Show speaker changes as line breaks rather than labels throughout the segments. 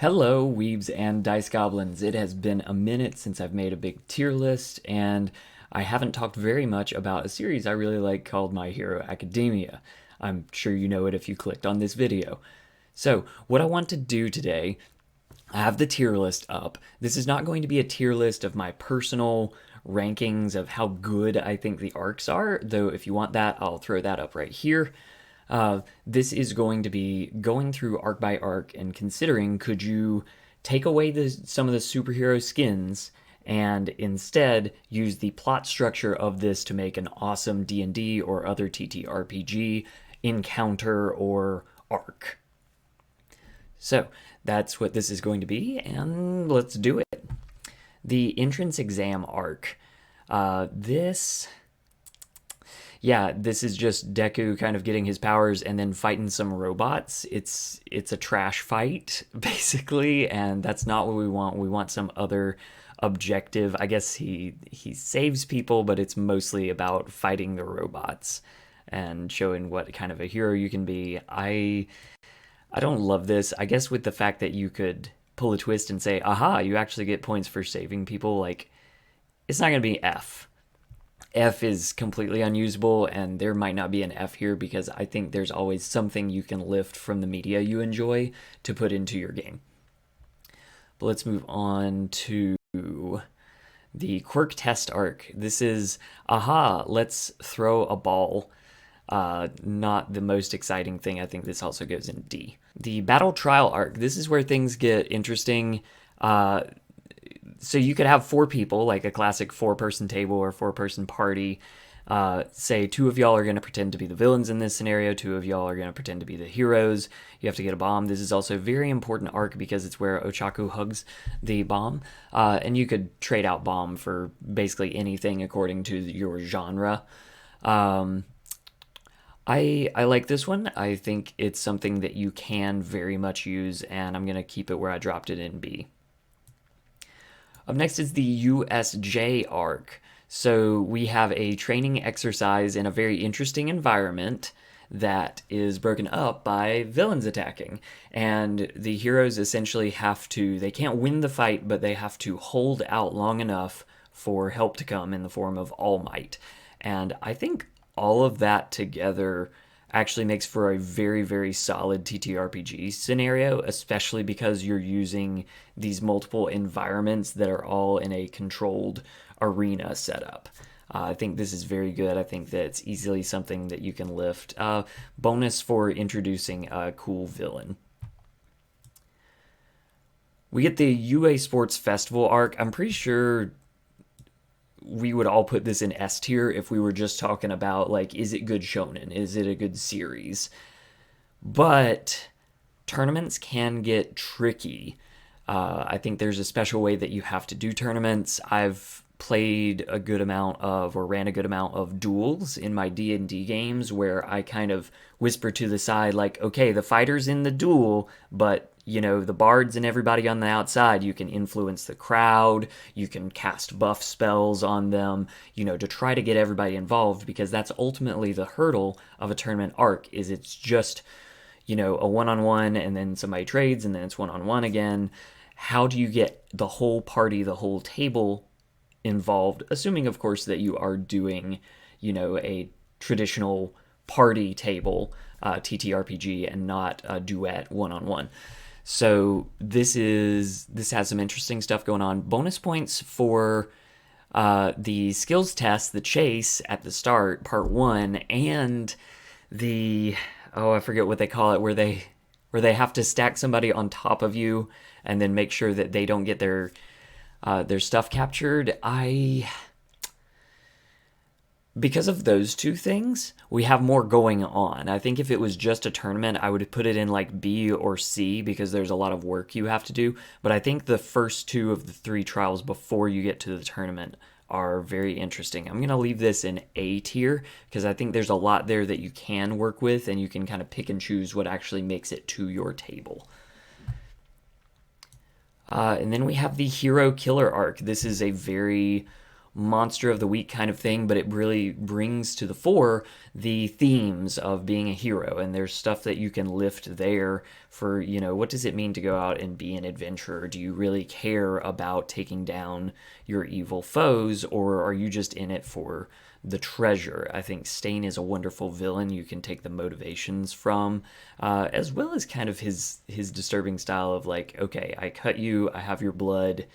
Hello, weebs and dice goblins. It has been a minute since I've made a big tier list, and I haven't talked very much about a series I really like called My Hero Academia. I'm sure you know it if you clicked on this video. So, what I want to do today, I have the tier list up. This is not going to be a tier list of my personal rankings of how good I think the arcs are, though if you want that, I'll throw that up right here. This is going to be going through arc by arc and considering could you take away some of the superhero skins and instead use the plot structure of this to make an awesome D&D or other TTRPG encounter or arc. So that's what this is going to be, and let's do it. The entrance exam arc. This is just Deku kind of getting his powers and then fighting some robots. It's a trash fight basically, and that's not what we want. We want some other objective. I guess he saves people, but it's mostly about fighting the robots and showing what kind of a hero you can be. I don't love this. I guess with the fact that you could pull a twist and say, "Aha, you actually get points for saving people." Like, it's not going to be F. F is completely unusable, and there might not be an F here because I think there's always something you can lift from the media you enjoy to put into your game. But let's move on to the quirk test arc. This is, let's throw a ball. Not the most exciting thing. I think this also goes in D. The battle trial arc. This is where things get interesting. So you could have 4 people, like a classic 4-person table or 4-person party. Say 2 of y'all are going to pretend to be the villains in this scenario, 2 of y'all are going to pretend to be the heroes. You have to get a bomb. This is also a very important arc because it's where Ochaku hugs the bomb. And you could trade out bomb for basically anything according to your genre. I like this one. I think it's something that you can very much use, and I'm going to keep it where I dropped it in B. Up next is the USJ arc. So we have a training exercise in a very interesting environment that is broken up by villains attacking. And the heroes essentially they can't win the fight, but they have to hold out long enough for help to come in the form of All Might. And I think all of that together actually makes for a very, very solid TTRPG scenario, especially because you're using these multiple environments that are all in a controlled arena setup. I think this is very good. I think that it's easily something that you can lift. Bonus for introducing a cool villain. We get the UA Sports Festival arc. I'm pretty sure we would all put this in S tier if we were just talking about, like, is it good shonen? Is it a good series? But tournaments can get tricky. I think there's a special way that you have to do tournaments. I've played a good amount of, or ran a good amount of duels in my D&D games where I kind of whisper to the side, like, okay, the fighter's in the duel, but the bards and everybody on the outside, you can influence the crowd, you can cast buff spells on them, to try to get everybody involved, because that's ultimately the hurdle of a tournament arc, is it's just, a one-on-one, and then somebody trades, and then it's one-on-one again. How do you get the whole party, the whole table involved, assuming, of course, that you are doing, a traditional party table TTRPG and not a duet one-on-one. So this has some interesting stuff going on. Bonus points for the skills test, the chase at the start, part 1, and I forget what they call it, where they have to stack somebody on top of you and then make sure that they don't get their stuff captured. Because of those 2 things, we have more going on. I think if it was just a tournament, I would put it in like B or C because there's a lot of work you have to do. But I think the first 2 of the 3 trials before you get to the tournament are very interesting. I'm going to leave this in A tier because I think there's a lot there that you can work with and you can kind of pick and choose what actually makes it to your table. And then we have the Hero Killer arc. This is a very monster of the week kind of thing, but it really brings to the fore the themes of being a hero. And there's stuff that you can lift there for, what does it mean to go out and be an adventurer? Do you really care about taking down your evil foes, or are you just in it for the treasure? I think Stain is a wonderful villain you can take the motivations from, as well as kind of his disturbing style of like, okay, I cut you, I have your blood,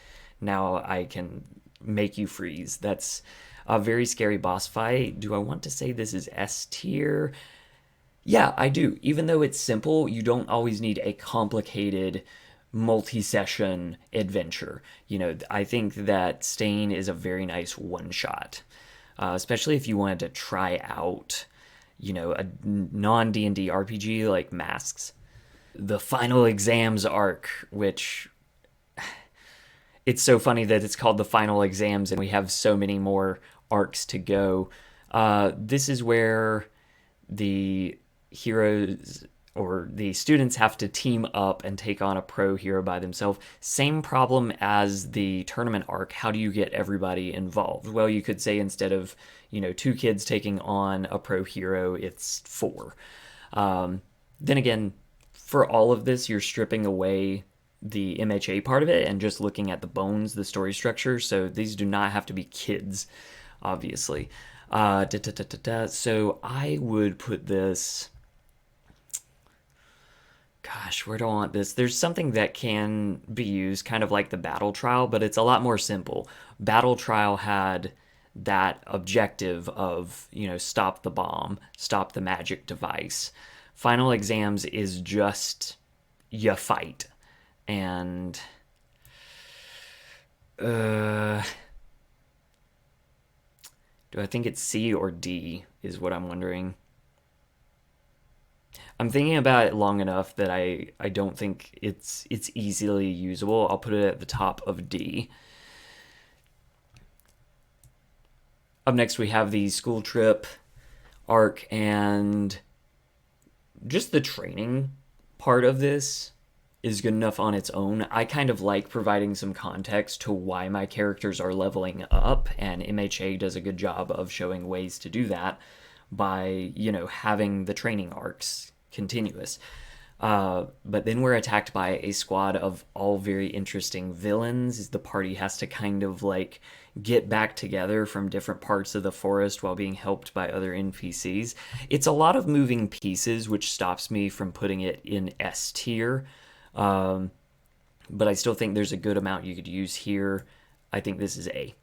now I can make you freeze. That's a very scary boss fight. Do I want to say this is S tier? Yeah, I do. Even though it's simple, you don't always need a complicated multi-session adventure. I think that Stain is a very nice one-shot, especially if you wanted to try out, a non D&D RPG like Masks. The final exams arc, which it's so funny that it's called the final exams and we have so many more arcs to go. This is where the heroes or the students have to team up and take on a pro hero by themselves. Same problem as the tournament arc. How do you get everybody involved? Well, you could say instead of, 2 kids taking on a pro hero, it's 4. Then again, for all of this, you're stripping away the MHA part of it and just looking at the bones, the story structure. So these do not have to be kids, obviously. So I would put this. Gosh, where do I want this? There's something that can be used kind of like the battle trial, but it's a lot more simple. Battle trial had that objective of, stop the bomb, stop the magic device. Final exams is just you fight. And do I think it's C or D is what I'm wondering. I'm thinking about it long enough that I don't think it's easily usable. I'll put it at the top of D. Up next we have the school trip arc, and just the training part of this is good enough on its own. I kind of like providing some context to why my characters are leveling up, and MHA does a good job of showing ways to do that by, having the training arcs continuous. But then we're attacked by a squad of all very interesting villains. The party has to kind of like get back together from different parts of the forest while being helped by other NPCs. It's a lot of moving pieces, which stops me from putting it in S tier. But I still think there's a good amount you could use here. I think this is A.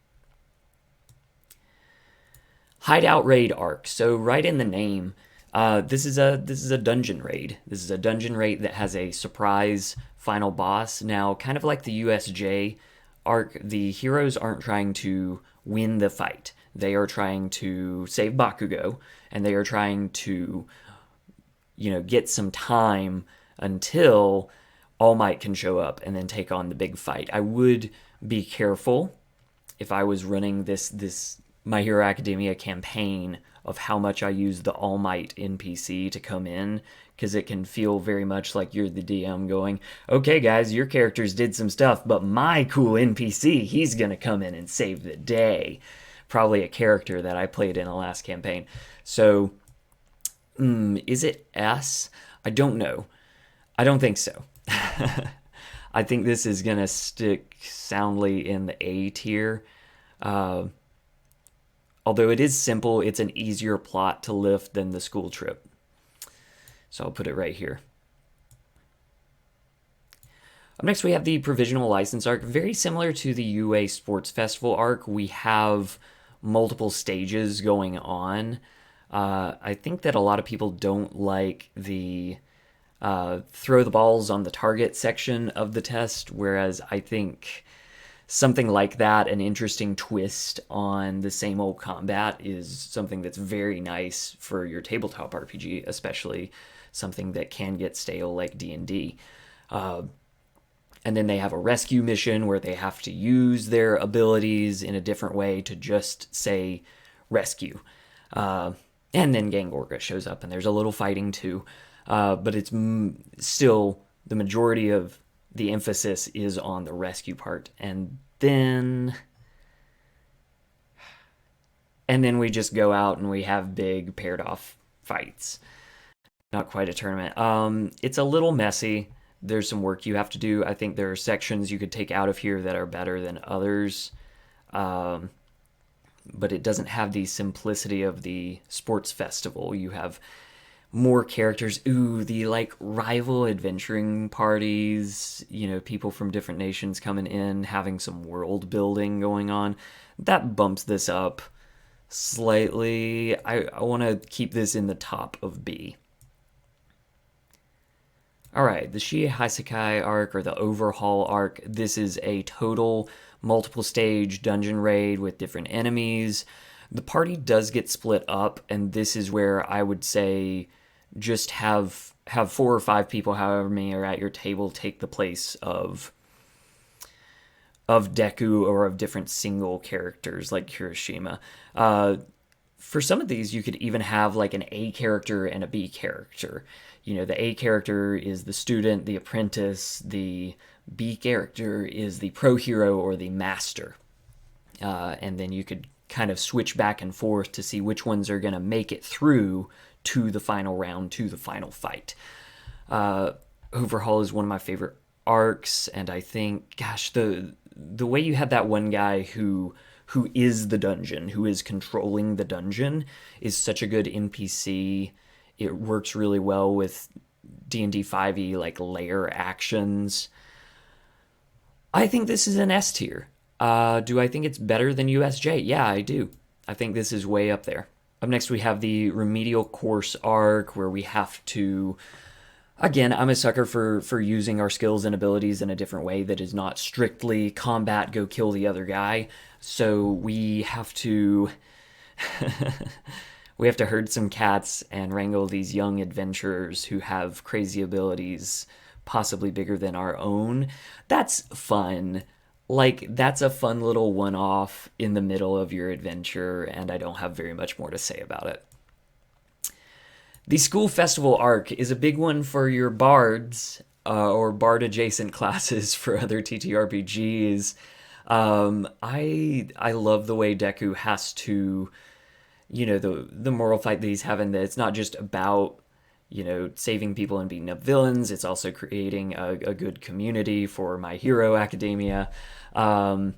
Hideout raid arc. So right in the name, this is a dungeon raid. This is a dungeon raid that has a surprise final boss. Now, kind of like the USJ arc, the heroes aren't trying to win the fight. They are trying to save Bakugo, and they are trying to, get some time until All Might can show up and then take on the big fight. I would be careful if I was running this My Hero Academia campaign of how much I use the All Might NPC to come in, because it can feel very much like you're the DM going, okay guys, your characters did some stuff, but my cool NPC, he's gonna come in and save the day. Probably a character that I played in a last campaign. So, is it S? I don't know. I don't think so. I think this is gonna stick soundly in the A tier. Although it is simple, it's an easier plot to lift than the school trip. So I'll put it right here. Up next, we have the provisional license arc. Very similar to the UA Sports Festival arc, we have multiple stages going on. I think that a lot of people don't like the throw the balls on the target section of the test, whereas I think something like that, an interesting twist on the same old combat, is something that's very nice for your tabletop RPG, especially something that can get stale like D&D. And then they have a rescue mission where they have to use their abilities in a different way to just say rescue. And then Gang Orca shows up and there's a little fighting too. But it's still the majority of the emphasis is on the rescue part. And then and then we just go out and we have big paired off fights. Not quite a tournament. It's a little messy. There's some work you have to do. I think there are sections you could take out of here that are better than others. Um, but it doesn't have the simplicity of the sports festival. You have more characters. Ooh, the like rival adventuring parties, people from different nations coming in, having some world building going on. That bumps this up slightly. I want to keep this in the top of B. All right, the Shie Hasekai arc or the Overhaul arc. This is a total multiple stage dungeon raid with different enemies. The party does get split up, and this is where I would say just have 4 or 5 people, however many are at your table, take the place of Deku or of different single characters like Kirishima. For some of these, you could even have like an A character and a B character. The A character is the student, the apprentice. The B character is the pro hero or the master. And then you could kind of switch back and forth to see which ones are going to make it through to the final round, to the final fight. Overhaul is one of my favorite arcs, and I think, gosh, the way you have that one guy who is the dungeon, who is controlling the dungeon, is such a good NPC. It works really well with D&D 5e like layer actions. I think this is an S tier. Do I think it's better than USJ? Yeah, I do. I think this is way up there. Up next, we have the remedial course arc, where we have to. Again, I'm a sucker for using our skills and abilities in a different way that is not strictly combat, go kill the other guy. So we have to we have to herd some cats and wrangle these young adventurers who have crazy abilities, possibly bigger than our own. That's fun. Like, that's a fun little one-off in the middle of your adventure, and I don't have very much more to say about it. The school festival arc is a big one for your bards or bard adjacent classes for other TTRPGs. I love the way Deku has to, the moral fight that he's having. That it's not just about saving people and beating up villains. It's also creating a good community for My Hero Academia. I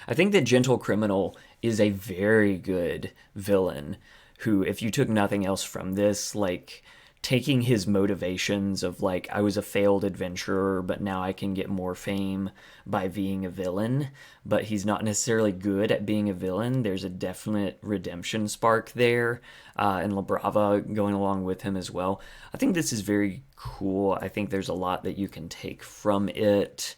I think that Gentle Criminal is a very good villain who, if you took nothing else from this, like taking his motivations of like, I was a failed adventurer, but now I can get more fame by being a villain, but he's not necessarily good at being a villain. There's a definite redemption spark there, and La Brava going along with him as well. I think this is very cool. I think there's a lot that you can take from it.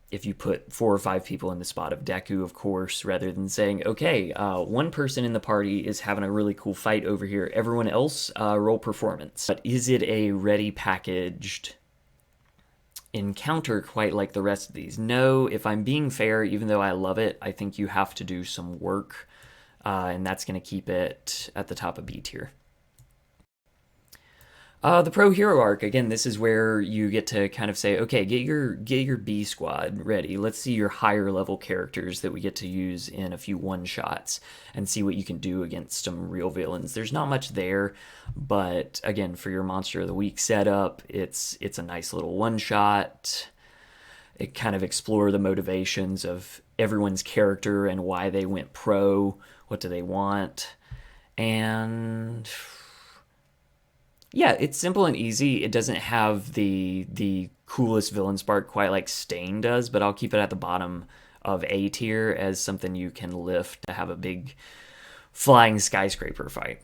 If you put 4 or 5 people in the spot of Deku, of course, rather than saying, okay, one person in the party is having a really cool fight over here, everyone else roll performance. But is it a ready packaged encounter quite like the rest of these? No, if I'm being fair, even though I love it, I think you have to do some work, and that's going to keep it at the top of B tier. The pro hero arc, again, this is where you get to kind of say, okay, get your B squad ready. Let's see your higher level characters that we get to use in a few one shots and see what you can do against some real villains. There's not much there, but again, for your Monster of the Week setup, it's a nice little one shot. It kind of explore the motivations of everyone's character and why they went pro. What do they want? And yeah, it's simple and easy. It doesn't have the coolest villain spark quite like Stain does, but I'll keep it at the bottom of A tier as something you can lift to have a big flying skyscraper fight.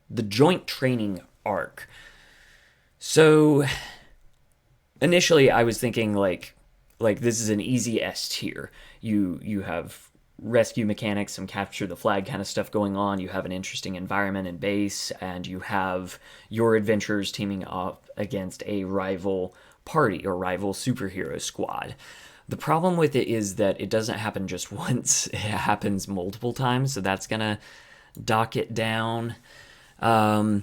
The joint training arc. So initially I was thinking like this is an easy S tier. You have rescue mechanics, some capture the flag kind of stuff going on. You have an interesting environment and base, and you have your adventurers teaming up against a rival party or rival superhero squad. The problem with it is that it doesn't happen just once, it happens multiple times, so that's gonna dock it down. I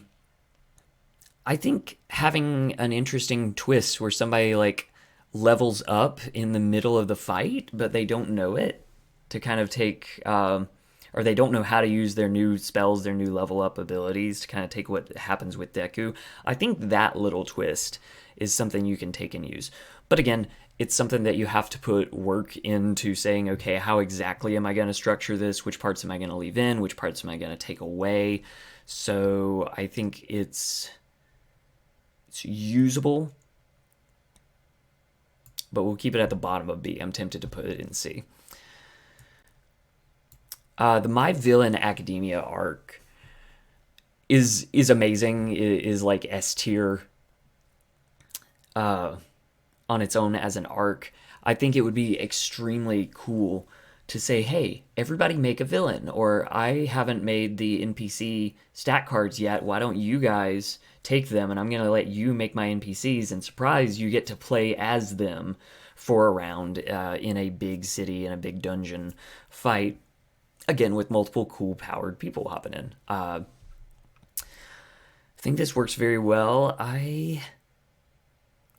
think having an interesting twist where somebody like levels up in the middle of the fight, but they don't know it to kind of take, or they don't know how to use their new spells, their new level up abilities to kind of take what happens with Deku. I think that little twist is something you can take and use. But again, it's something that you have to put work into saying, okay, how exactly am I going to structure this? Which parts am I going to leave in? Which parts am I going to take away? So I think it's usable, but we'll keep it at the bottom of B. I'm tempted to put it in C. The My Villain Academia arc is amazing. It is like S tier on its own as an arc. I think it would be extremely cool to say, hey, everybody make a villain, or I haven't made the NPC stat cards yet. Why don't you guys take them, and I'm going to let you make my NPCs, and surprise, you get to play as them for a round in a big city, in a big dungeon fight, again, with multiple cool powered people hopping in. I think this works very well.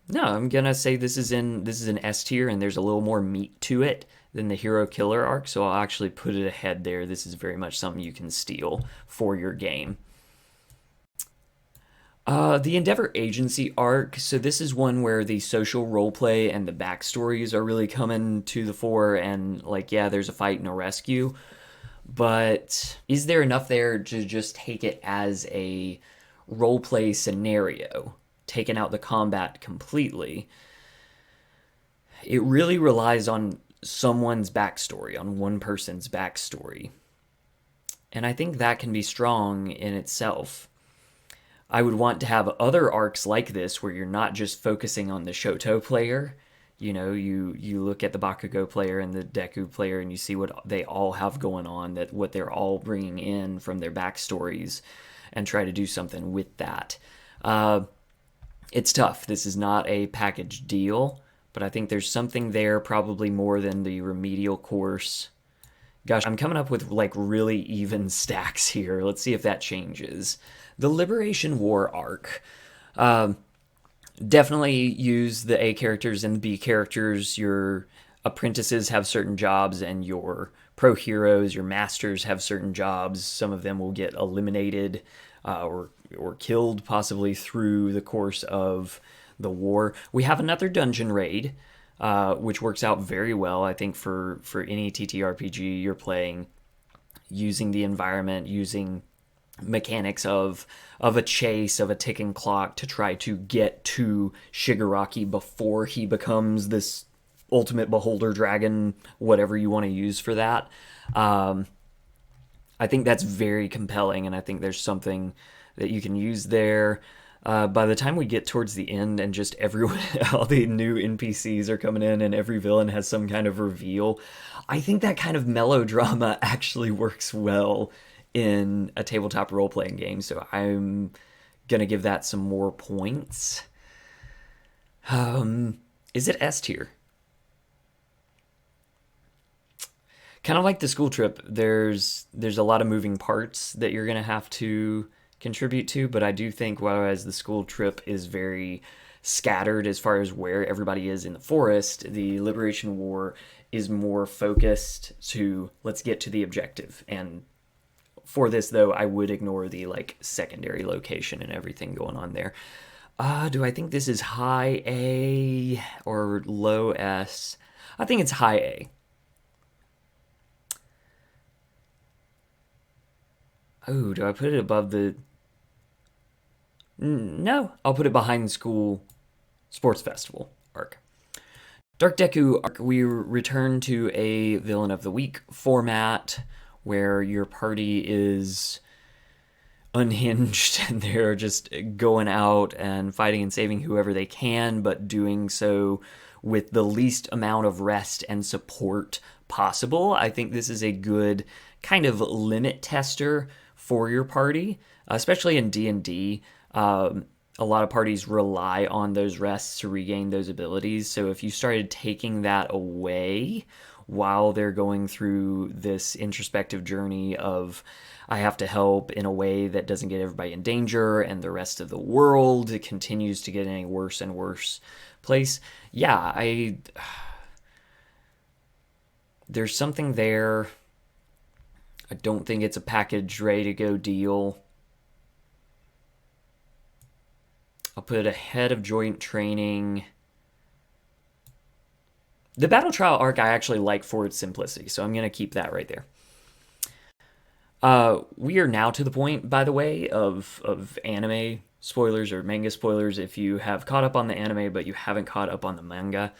No, I'm gonna say this is an S tier, and there's a little more meat to it than the Hero Killer arc, so I'll actually put it ahead there. This is very much something you can steal for your game. The Endeavor Agency arc, so this is one where the social roleplay and the backstories are really coming to the fore, and like, yeah, there's a fight and a rescue, but is there enough there to just take it as a roleplay scenario, taking out the combat completely? It really relies on someone's backstory, on one person's backstory. And I think that can be strong in itself. I would want to have other arcs like this where you're not just focusing on the Shoto player. You know, you look at the Bakugo player and the Deku player and you see what they all have going on, that what they're all bringing in from their backstories, and try to do something with that. It's tough. This is not a package deal, but I think there's something there, probably more than the remedial course. Gosh, I'm coming up with like really even stacks here. Let's see if that changes. The Liberation War arc. Definitely use the A characters and the B characters. Your apprentices have certain jobs, and your pro heroes, your masters, have certain jobs. Some of them will get eliminated or killed possibly through the course of the war. We have another dungeon raid, which works out very well, I think, for any TTRPG you're playing, using the environment, using mechanics of a chase, of a ticking clock, to try to get to Shigaraki before he becomes this ultimate beholder dragon, whatever you want to use for that. I think that's very compelling, and I think there's something that you can use there. By the time we get towards the end and just everyone, all the new NPCs are coming in and every villain has some kind of reveal, I think that kind of melodrama actually works well in a tabletop role-playing game, so I'm going to give that some more points. Is it S tier? Kind of like the school trip, there's a lot of moving parts that you're going to have to contribute to, but I do think whereas the school trip is very scattered as far as where everybody is in the forest, the Liberation War is more focused to let's get to the objective. And for this, though, I would ignore the like secondary location and everything going on there. Do I think this is high A or low S? I think it's high A. Oh, do I put it above the... No, I'll put it behind the school sports festival arc. Dark Deku arc, we return to a Villain of the Week format where your party is unhinged and they're just going out and fighting and saving whoever they can, but doing so with the least amount of rest and support possible. I think this is a good kind of limit tester for your party, especially in D&D. A lot of parties rely on those rests to regain those abilities. So if you started taking that away while they're going through this introspective journey of I have to help in a way that doesn't get everybody in danger, and the rest of the world continues to get in a worse and worse place. Yeah, there's something there. I don't think it's a package ready to go deal. I'll put ahead of joint training. The battle trial arc I actually like for its simplicity, so I'm going to keep that right there. We are now to the point, by the way, of anime spoilers or manga spoilers. If you have caught up on the anime but you haven't caught up on the manga,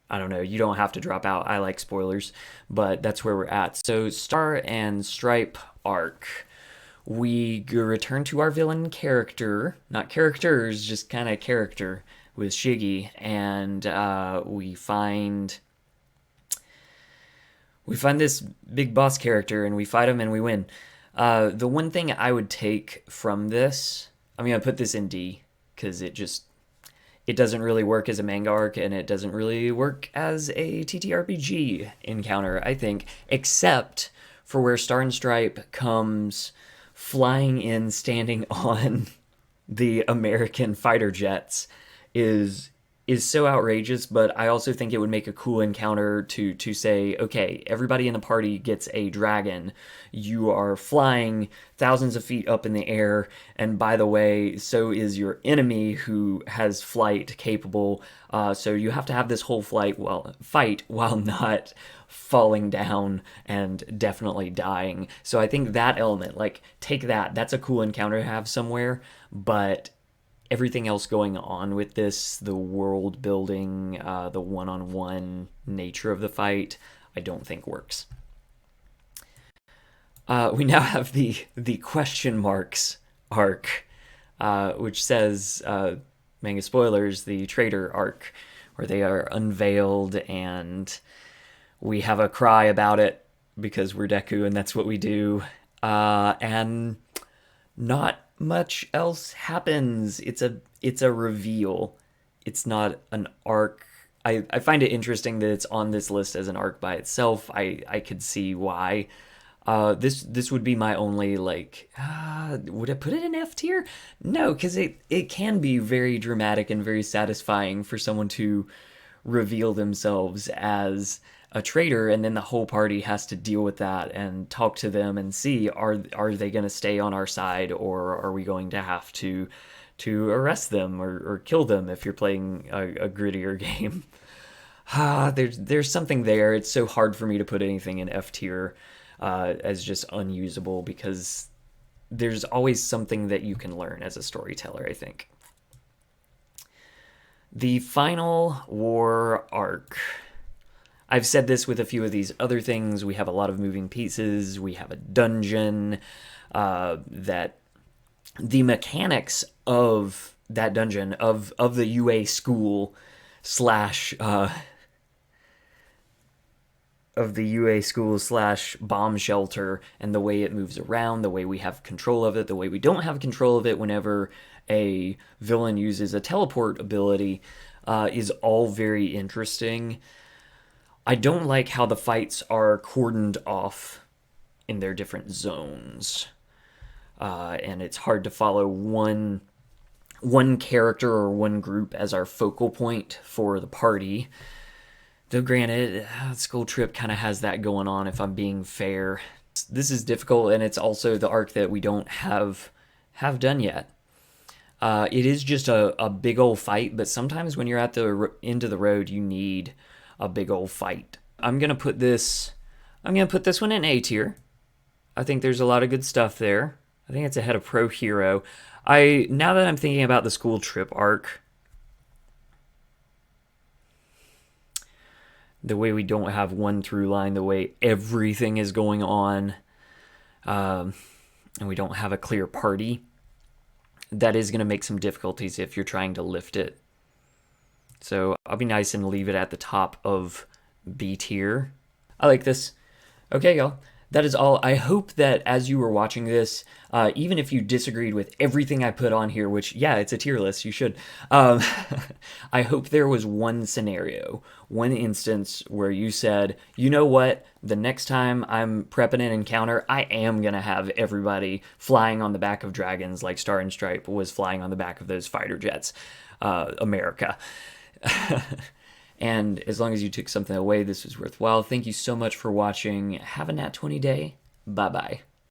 I don't know, you don't have to drop out. I like spoilers, but that's where we're at. So, Star and Stripe arc. We return to our villain character, not characters, just kind of character with Shiggy, and we find this big boss character, and we fight him, and we win. The one thing I would take from this, I'm gonna put this in D because it doesn't really work as a manga arc, and it doesn't really work as a TTRPG encounter, I think, except for where Star and Stripe comes flying in, standing on the American fighter jets is so outrageous, but I also think it would make a cool encounter to say, okay, everybody in the party gets a dragon. You are flying thousands of feet up in the air, and by the way, so is your enemy who has flight capable. So you have to have this whole fight while not falling down and definitely dying. So I think that element, like take that's a cool encounter to have somewhere, but everything else going on with this, the world building, the one-on-one nature of the fight, I don't think works. We now have the question marks arc, which says manga spoilers, the traitor arc, where they are unveiled and we have a cry about it because we're Deku and that's what we do. And not much else happens. It's a reveal. It's not an arc. I find it interesting that it's on this list as an arc by itself. I could see why. This would be my only would I put it in F tier? No, because it can be very dramatic and very satisfying for someone to reveal themselves as a traitor, and then the whole party has to deal with that and talk to them and see are they going to stay on our side, or are we going to have to arrest them or kill them if you're playing a grittier game. There's something there. It's so hard for me to put anything in F tier as just unusable, because there's always something that you can learn as a storyteller, I think. The final war arc. I've said this with a few of these other things. We have a lot of moving pieces. We have a dungeon that the mechanics of that dungeon, of the UA school slash bomb shelter, and the way it moves around, the way we have control of it, the way we don't have control of it whenever a villain uses a teleport ability, is all very interesting. I don't like how the fights are cordoned off in their different zones, and it's hard to follow one character or one group as our focal point for the party. Though granted, School Trip kind of has that going on, if I'm being fair. This is difficult, and it's also the arc that we don't have done yet. It is just a big old fight, but sometimes when you're at the end of the road, you need a big old fight. I'm gonna put this one in A tier. I think there's a lot of good stuff there. I think it's ahead of Pro Hero. Now that I'm thinking about the School Trip arc, the way we don't have one through line, the way everything is going on, and we don't have a clear party, that is going to make some difficulties if you're trying to lift it. So I'll be nice and leave it at the top of B tier. I like this. Okay, y'all. That is all. I hope that as you were watching this, even if you disagreed with everything I put on here, which, yeah, it's a tier list, you should, um, I hope there was one scenario, one instance where you said, you know what, the next time I'm prepping an encounter, I am going to have everybody flying on the back of dragons like Star and Stripe was flying on the back of those fighter jets. America. And as long as you took something away, this was worthwhile. Thank you so much for watching. Have a Nat 20 day. Bye bye.